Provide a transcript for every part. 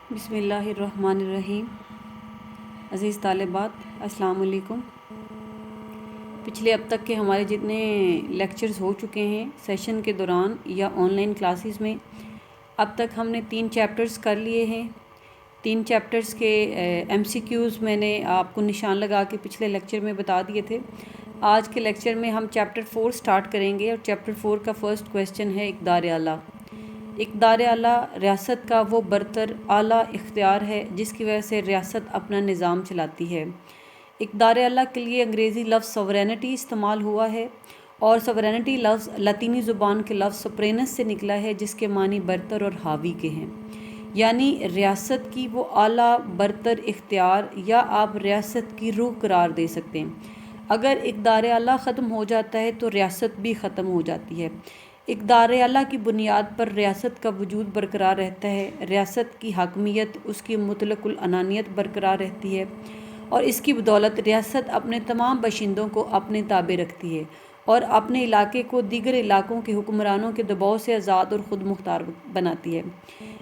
بسم اللہ الرحمن الرحیم۔ عزیز طالبات السلام علیکم۔ پچھلے اب تک کے ہمارے جتنے لیکچرز ہو چکے ہیں سیشن کے دوران یا آن لائن کلاسز میں، اب تک ہم نے 3 چیپٹرز کر لیے ہیں۔ 3 چیپٹرز کے ایم سی کیوز میں نے آپ کو نشان لگا کے پچھلے لیکچر میں بتا دیے تھے۔ آج کے لیکچر میں ہم چیپٹر 4 سٹارٹ کریں گے، اور چیپٹر 4 کا فرسٹ کویسچن ہے اقدار اعلیٰ۔ اقدار اعلیٰ ریاست کا وہ برتر اعلیٰ اختیار ہے جس کی وجہ سے ریاست اپنا نظام چلاتی ہے۔ اقدار اعلیٰ کے لیے انگریزی لفظ سورینٹی استعمال ہوا ہے، اور سورینٹی لفظ لاطینی زبان کے لفظ سپرینس سے نکلا ہے جس کے معنی برتر اور حاوی کے ہیں، یعنی ریاست کی وہ اعلیٰ برتر اختیار، یا آپ ریاست کی روح قرار دے سکتے ہیں۔ اگر اقدار اعلیٰ ختم ہو جاتا ہے تو ریاست بھی ختم ہو جاتی ہے۔ اقدار اعلیٰ کی بنیاد پر ریاست کا وجود برقرار رہتا ہے، ریاست کی حاکمیت، اس کی مطلق العنانیت برقرار رہتی ہے، اور اس کی بدولت ریاست اپنے تمام باشندوں کو اپنے تابع رکھتی ہے اور اپنے علاقے کو دیگر علاقوں کے حکمرانوں کے دباؤ سے آزاد اور خود مختار بناتی ہے۔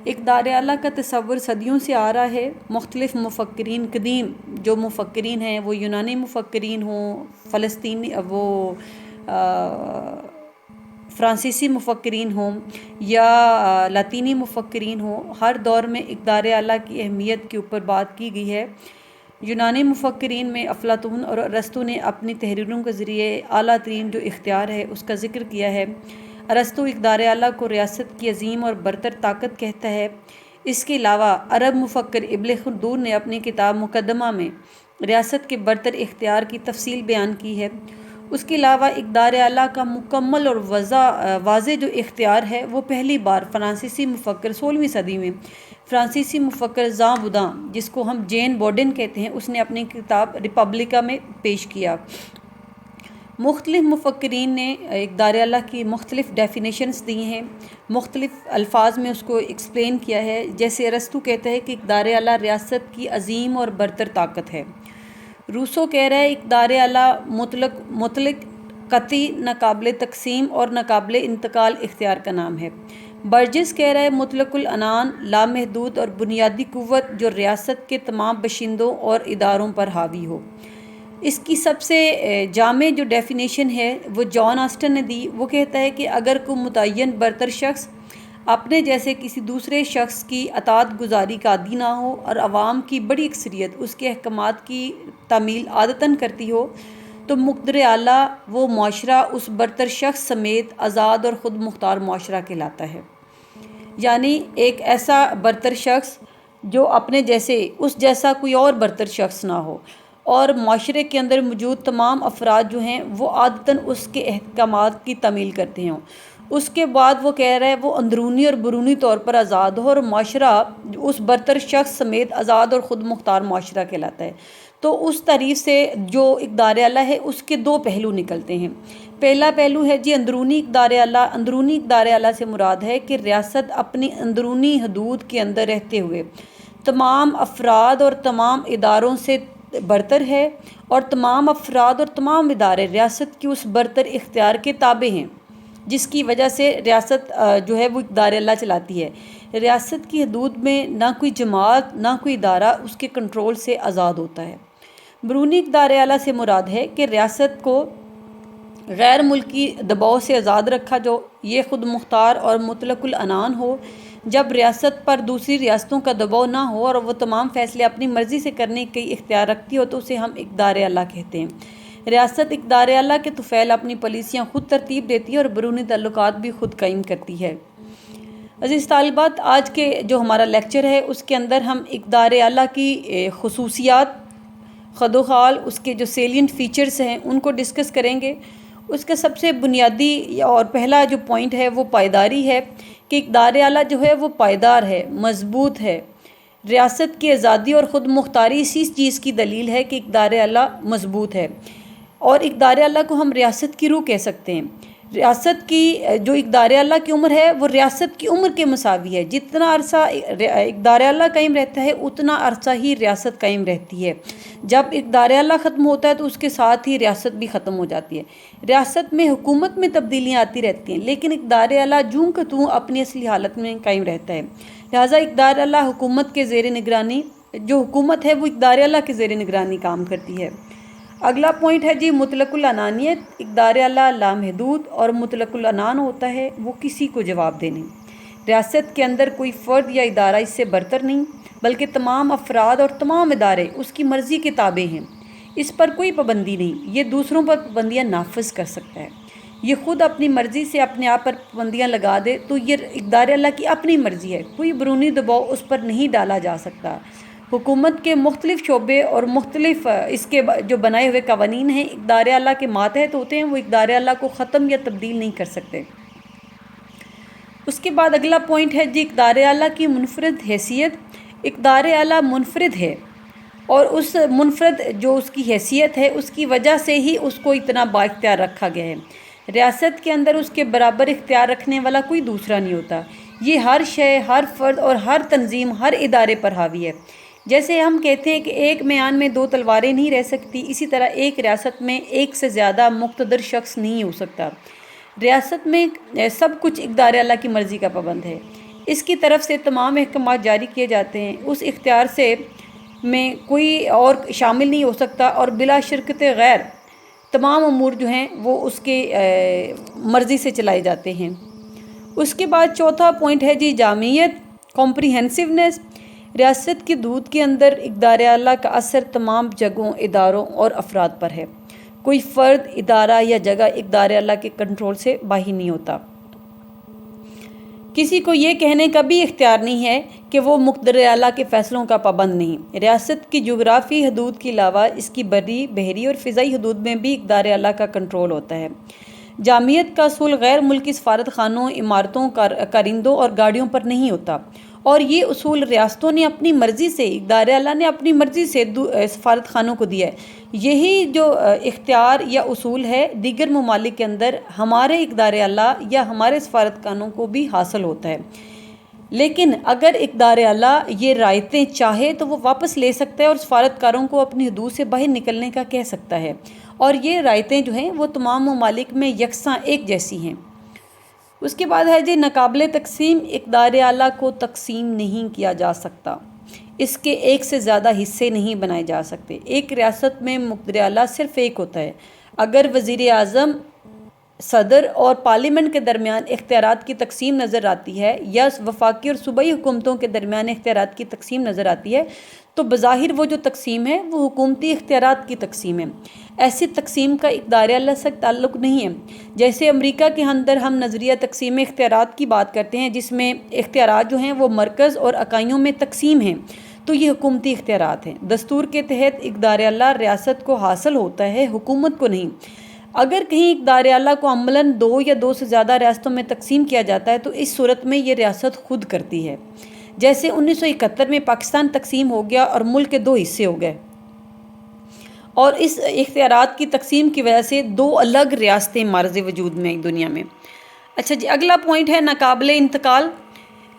اقدار اعلیٰ کا تصور صدیوں سے آ رہا ہے۔ مختلف مفکرین، قدیم جو مفکرین ہیں وہ یونانی مفکرین ہوں، فلسطینی فرانسیسی مفکرین ہوں یا لاطینی مفکرین ہوں، ہر دور میں اقدار اعلیٰ کی اہمیت کے اوپر بات کی گئی ہے۔ یونانی مفکرین میں افلاطون اور ارسطو نے اپنی تحریروں کے ذریعے اعلیٰ ترین جو اختیار ہے اس کا ذکر کیا ہے۔ ارسطو اقدار اعلیٰ کو ریاست کی عظیم اور برتر طاقت کہتا ہے۔ اس کے علاوہ عرب مفکر ابن خلدون نے اپنی کتاب مقدمہ میں ریاست کے برتر اختیار کی تفصیل بیان کی ہے۔ اس کے علاوہ اقدار اعلیٰ کا مکمل اور واضح جو اختیار ہے وہ پہلی بار فرانسیسی مفکر 16ویں صدی میں فرانسیسی مفکر ژاں بوداں، جس کو ہم جین بوڈن کہتے ہیں، اس نے اپنی کتاب ریپبلکا میں پیش کیا۔ مختلف مفکرین نے اقدار اعلیٰ کی مختلف ڈیفینیشنز دی ہیں، مختلف الفاظ میں اس کو ایکسپلین کیا ہے۔ جیسے ارسطو کہتا ہے کہ اقدار اعلیٰ ریاست کی عظیم اور برتر طاقت ہے۔ روسو کہہ رہا ہے اقدار اعلیٰ مطلق، قطعی، ناقابل تقسیم اور ناقابل انتقال اختیار کا نام ہے۔ برجس کہہ رہا ہے مطلق العنان، لامحدود اور بنیادی قوت جو ریاست کے تمام باشندوں اور اداروں پر حاوی ہو۔ اس کی سب سے جامع جو ڈیفینیشن ہے وہ جان آسٹن نے دی۔ وہ کہتا ہے کہ اگر کوئی متعین برتر شخص اپنے جیسے کسی دوسرے شخص کی اطاعت گزاری کا عادی نہ ہو، اور عوام کی بڑی اکثریت اس کے احکامات کی تعمیل عادتاً کرتی ہو، تو مقتدر اعلیٰ وہ معاشرہ اس برتر شخص سمیت آزاد اور خود مختار معاشرہ کہلاتا ہے۔ یعنی ایک ایسا برتر شخص جو اپنے جیسے اس جیسا کوئی اور برتر شخص نہ ہو، اور معاشرے کے اندر موجود تمام افراد جو ہیں وہ عادتاً اس کے احکامات کی تعمیل کرتے ہوں۔ اس کے بعد وہ کہہ رہا ہے وہ اندرونی اور بیرونی طور پر آزاد ہو، اور معاشرہ اس برتر شخص سمیت آزاد اور خود مختار معاشرہ کہلاتا ہے۔ تو اس تعریف سے جو اقدار اعلیٰ ہے اس کے 2 پہلو نکلتے ہیں۔ پہلا پہلو ہے اندرونی اقدار اعلیٰ۔ اندرونی اقدار اعلیٰ سے مراد ہے کہ ریاست اپنی اندرونی حدود کے اندر رہتے ہوئے تمام افراد اور تمام اداروں سے برتر ہے، اور تمام افراد اور تمام ادارے ریاست کی اس برتر اختیار کے تابع ہیں، جس کی وجہ سے ریاست جو ہے وہ اقدار اعلیٰ چلاتی ہے۔ ریاست کی حدود میں نہ کوئی جماعت نہ کوئی ادارہ اس کے کنٹرول سے آزاد ہوتا ہے۔ بیرونی اقدار اعلیٰ سے مراد ہے کہ ریاست کو غیر ملکی دباؤ سے آزاد رکھا جو یہ خود مختار اور مطلق العنان ہو۔ جب ریاست پر دوسری ریاستوں کا دباؤ نہ ہو اور وہ تمام فیصلے اپنی مرضی سے کرنے کی اختیار رکھتی ہو تو اسے ہم اقدار اعلیٰ کہتے ہیں۔ ریاست اقدار اعلیٰ کے طفیل اپنی پالیسیاں خود ترتیب دیتی ہے اور بیرونی تعلقات بھی خود قائم کرتی ہے۔ عزیز طالبات، آج کے جو ہمارا لیکچر ہے اس کے اندر ہم اقدار اعلیٰ کی خصوصیات، خد و خال، اس کے جو سیلینٹ فیچرز ہیں ان کو ڈسکس کریں گے۔ اس کا سب سے بنیادی اور پہلا جو پوائنٹ ہے وہ پائیداری ہے، کہ اقدار اعلیٰ جو ہے وہ پائیدار ہے، مضبوط ہے۔ ریاست کی آزادی اور خود مختاری اسی چیز کی دلیل ہے کہ اقدار اعلیٰ مضبوط ہے، اور اقدار اعلیٰ کو ہم ریاست کی روح کہہ سکتے ہیں۔ ریاست کی جو اقدار اعلیٰ کی عمر ہے وہ ریاست کی عمر کے مساوی ہے۔ جتنا عرصہ اقدار اعلیٰ قائم رہتا ہے اتنا عرصہ ہی ریاست قائم رہتی ہے۔ جب اقدار اعلیٰ ختم ہوتا ہے تو اس کے ساتھ ہی ریاست بھی ختم ہو جاتی ہے۔ ریاست میں حکومت میں تبدیلیاں آتی رہتی ہیں لیکن اقدار اعلیٰ جوں کہ توں اپنی اصلی حالت میں قائم رہتا ہے۔ لہٰذا اقدار اعلیٰ حکومت کے زیر نگرانی، جو حکومت ہے وہ اقدار اعلیٰ کے زیر نگرانی کام کرتی ہے۔ اگلا پوائنٹ ہے جی مطلق العنانیت۔ اقدار اعلیٰ لامحدود اور مطلق العنان ہوتا ہے، وہ کسی کو جواب دے نہیں۔ ریاست کے اندر کوئی فرد یا ادارہ اس سے برتر نہیں، بلکہ تمام افراد اور تمام ادارے اس کی مرضی کے تابع ہیں۔ اس پر کوئی پابندی نہیں، یہ دوسروں پر پابندیاں نافذ کر سکتا ہے۔ یہ خود اپنی مرضی سے اپنے آپ پر پابندیاں لگا دے تو یہ اقدار اللہ کی اپنی مرضی ہے، کوئی بیرونی دباؤ اس پر نہیں ڈالا جا سکتا۔ حکومت کے مختلف شعبے اور مختلف اس کے جو بنائے ہوئے قوانین ہیں اقدار اعلیٰ کے ماتحت ہوتے ہیں، وہ اقدار اعلیٰ کو ختم یا تبدیل نہیں کر سکتے۔ اس کے بعد اگلا پوائنٹ ہے جی اقدار اعلیٰ کی منفرد حیثیت۔ اقدار اعلیٰ منفرد ہے اور اس منفرد جو اس کی حیثیت ہے اس کی وجہ سے ہی اس کو اتنا بااختیار رکھا گیا ہے۔ ریاست کے اندر اس کے برابر اختیار رکھنے والا کوئی دوسرا نہیں ہوتا۔ یہ ہر شے، ہر فرد اور ہر تنظیم، ہر ادارے پر حاوی ہے۔ جیسے ہم کہتے ہیں کہ ایک میان میں دو تلواریں نہیں رہ سکتی، اسی طرح ایک ریاست میں ایک سے زیادہ مقتدر شخص نہیں ہو سکتا۔ ریاست میں سب کچھ اقدار اعلیٰ کی مرضی کا پابند ہے، اس کی طرف سے تمام احکامات جاری کیے جاتے ہیں، اس اختیار سے میں کوئی اور شامل نہیں ہو سکتا اور بلا شرکت غیر تمام امور جو ہیں وہ اس کے مرضی سے چلائے جاتے ہیں۔ اس کے بعد چوتھا پوائنٹ ہے جی جامعیت، کمپریہنسونیس۔ ریاست کی حدود کے اندر اقدار اعلیٰ کا اثر تمام جگہوں، اداروں اور افراد پر ہے۔ کوئی فرد، ادارہ یا جگہ اقدار اعلیٰ کے کنٹرول سے باہر نہیں ہوتا۔ کسی کو یہ کہنے کا بھی اختیار نہیں ہے کہ وہ مقتدر اعلیٰ کے فیصلوں کا پابند نہیں۔ ریاست کی جغرافی حدود کے علاوہ اس کی بری، بحری اور فضائی حدود میں بھی اقدار اعلیٰ کا کنٹرول ہوتا ہے۔ جامعیت کا اصول غیر ملکی سفارت خانوں، عمارتوں، کارندوں اور گاڑیوں پر نہیں ہوتا، اور یہ اصول ریاستوں نے اپنی مرضی سے، اقدار اعلیٰ نے اپنی مرضی سے سفارت خانوں کو دیا ہے۔ یہی جو اختیار یا اصول ہے دیگر ممالک کے اندر ہمارے اقدار اعلیٰ یا ہمارے سفارت خانوں کو بھی حاصل ہوتا ہے، لیکن اگر اقدار اعلیٰ یہ رعایتیں چاہے تو وہ واپس لے سکتا ہے اور سفارتکاروں کو اپنی حدود سے باہر نکلنے کا کہہ سکتا ہے، اور یہ رعایتیں جو ہیں وہ تمام ممالک میں یکساں ایک جیسی ہیں۔ اس کے بعد ہے جی ناقابل تقسیم۔ اقدار اعلیٰ کو تقسیم نہیں کیا جا سکتا، اس کے ایک سے زیادہ حصے نہیں بنائے جا سکتے۔ ایک ریاست میں مقتدر اعلیٰ صرف ایک ہوتا ہے۔ اگر وزیر اعظم، صدر اور پارلیمنٹ کے درمیان اختیارات کی تقسیم نظر آتی ہے یا وفاقی اور صوبائی حکومتوں کے درمیان اختیارات کی تقسیم نظر آتی ہے تو بظاہر وہ جو تقسیم ہے وہ حکومتی اختیارات کی تقسیم ہے۔ ایسی تقسیم کا اقدار اعلیٰ سے تعلق نہیں ہے۔ جیسے امریکہ کے اندر ہم نظریہ تقسیم اختیارات کی بات کرتے ہیں جس میں اختیارات جو ہیں وہ مرکز اور اکائیوں میں تقسیم ہیں، تو یہ حکومتی اختیارات ہیں۔ دستور کے تحت اقدار اعلیٰ ریاست کو حاصل ہوتا ہے، حکومت کو نہیں۔ اگر کہیں اقدار اعلیٰ کو عملاً دو یا دو سے زیادہ ریاستوں میں تقسیم کیا جاتا ہے تو اس صورت میں یہ ریاست خود کرتی ہے۔ جیسے 1971 میں پاکستان تقسیم ہو گیا اور ملک کے دو حصے ہو گئے، اور اس اختیارات کی تقسیم کی وجہ سے دو الگ ریاستیں معرض وجود میں دنیا میں۔ اچھا جی اگلا پوائنٹ ہے ناقابل انتقال۔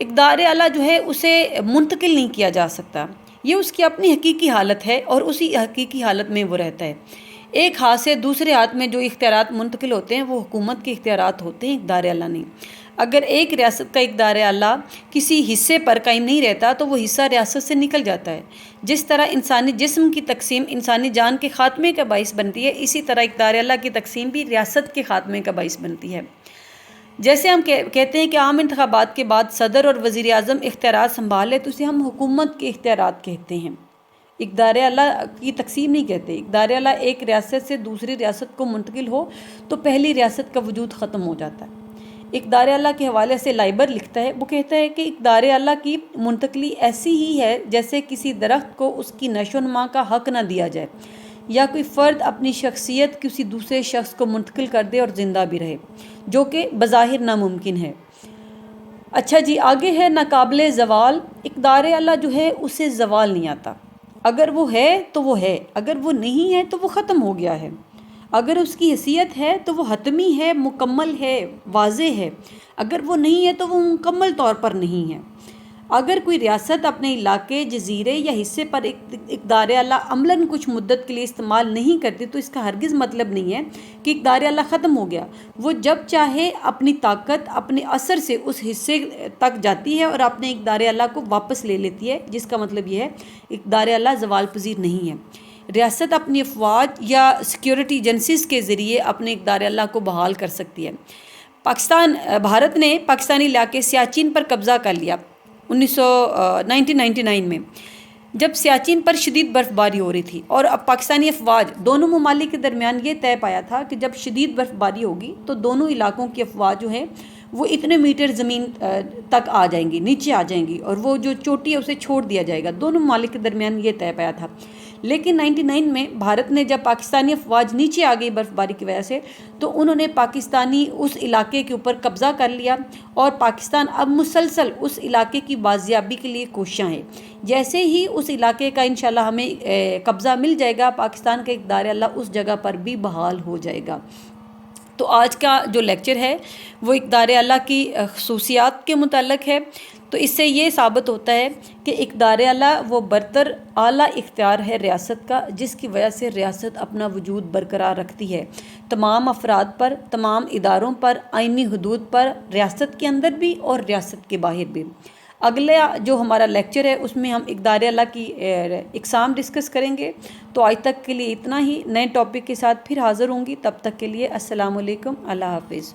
اقدار اعلیٰ جو ہے اسے منتقل نہیں کیا جا سکتا، یہ اس کی اپنی حقیقی حالت ہے اور اسی حقیقی حالت میں وہ رہتا ہے۔ ایک ہاتھ سے دوسرے ہاتھ میں جو اختیارات منتقل ہوتے ہیں وہ حکومت کے اختیارات ہوتے ہیں، اقدار اعلیٰ نہیں۔ اگر ایک ریاست کا اقدار اعلیٰ کسی حصے پر قائم نہیں رہتا تو وہ حصہ ریاست سے نکل جاتا ہے۔ جس طرح انسانی جسم کی تقسیم انسانی جان کے خاتمے کا باعث بنتی ہے، اسی طرح اقدار اعلیٰ کی تقسیم بھی ریاست کے خاتمے کا باعث بنتی ہے۔ جیسے ہم کہتے ہیں کہ عام انتخابات کے بعد صدر اور وزیر اعظم اختیارات سنبھالے تو اسے ہم حکومت کے اختیارات کہتے ہیں، اقدار اعلیٰ کی تقسیم نہیں کہتے۔ اقدار اعلیٰ ایک ریاست سے دوسری ریاست کو منتقل ہو تو پہلی ریاست کا وجود ختم ہو جاتا ہے۔ اقدار اعلیٰ کے حوالے سے لائبر لکھتا ہے، وہ کہتا ہے کہ اقدار اعلیٰ کی منتقلی ایسی ہی ہے جیسے کسی درخت کو اس کی نشو و نما کا حق نہ دیا جائے، یا کوئی فرد اپنی شخصیت کسی دوسرے شخص کو منتقل کر دے اور زندہ بھی رہے، جو کہ بظاہر ناممکن ہے۔ اچھا جی آگے ہے ناقابل زوال۔ اقدار اعلیٰ جو ہے اسے زوال نہیں آتا، اگر وہ ہے تو وہ ہے، اگر وہ نہیں ہے تو وہ ختم ہو گیا ہے۔ اگر اس کی حیثیت ہے تو وہ حتمی ہے، مکمل ہے، واضح ہے، اگر وہ نہیں ہے تو وہ مکمل طور پر نہیں ہے۔ اگر کوئی ریاست اپنے علاقے، جزیرے یا حصے پر اقدار اعلیٰ عملاً کچھ مدت کے لیے استعمال نہیں کرتی تو اس کا ہرگز مطلب نہیں ہے کہ اقدار اعلیٰ ختم ہو گیا۔ وہ جب چاہے اپنی طاقت، اپنے اثر سے اس حصے تک جاتی ہے اور اپنے اقدار اعلیٰ کو واپس لے لیتی ہے، جس کا مطلب یہ ہے اقدار اعلیٰ زوال پذیر نہیں ہے۔ ریاست اپنی افواج یا سیکیورٹی ایجنسیز کے ذریعے اپنے اقدار اعلیٰ کو بحال کر سکتی ہے۔ بھارت نے پاکستانی علاقے سیاچن پر قبضہ کر لیا 1999 میں، جب سیاچن پر شدید برف باری ہو رہی تھی، اور اب پاکستانی افواج، دونوں ممالک کے درمیان یہ طے پایا تھا کہ جب شدید برف باری ہوگی تو دونوں علاقوں کی افواج جو ہیں وہ اتنے میٹر زمین تک آ جائیں گی، نیچے آ جائیں گی، اور وہ جو چوٹی ہے اسے چھوڑ دیا جائے گا۔ دونوں ممالک کے درمیان یہ طے پایا تھا، لیکن 99 میں بھارت نے جب پاکستانی افواج نیچے آ گئی برف باری کی وجہ سے، تو انہوں نے پاکستانی اس علاقے کے اوپر قبضہ کر لیا، اور پاکستان اب مسلسل اس علاقے کی بازیابی کے لیے کوشاں ہے۔ جیسے ہی اس علاقے کا انشاءاللہ ہمیں قبضہ مل جائے گا، پاکستان کا اقدار اللہ اس جگہ پر بھی بحال ہو جائے گا۔ تو آج کا جو لیکچر ہے وہ اقدار اعلیٰ کی خصوصیات کے متعلق ہے۔ تو اس سے یہ ثابت ہوتا ہے کہ اقدار اعلیٰ وہ برتر اعلیٰ اختیار ہے ریاست کا، جس کی وجہ سے ریاست اپنا وجود برقرار رکھتی ہے تمام افراد پر، تمام اداروں پر، آئینی حدود پر، ریاست کے اندر بھی اور ریاست کے باہر بھی۔ اگلا جو ہمارا لیکچر ہے اس میں ہم اقدار اعلیٰ کی اقسام ڈسکس کریں گے۔ تو آج تک کے لیے اتنا ہی، نئے ٹاپک کے ساتھ پھر حاضر ہوں گی، تب تک کے لیے السلام علیکم، اللہ حافظ۔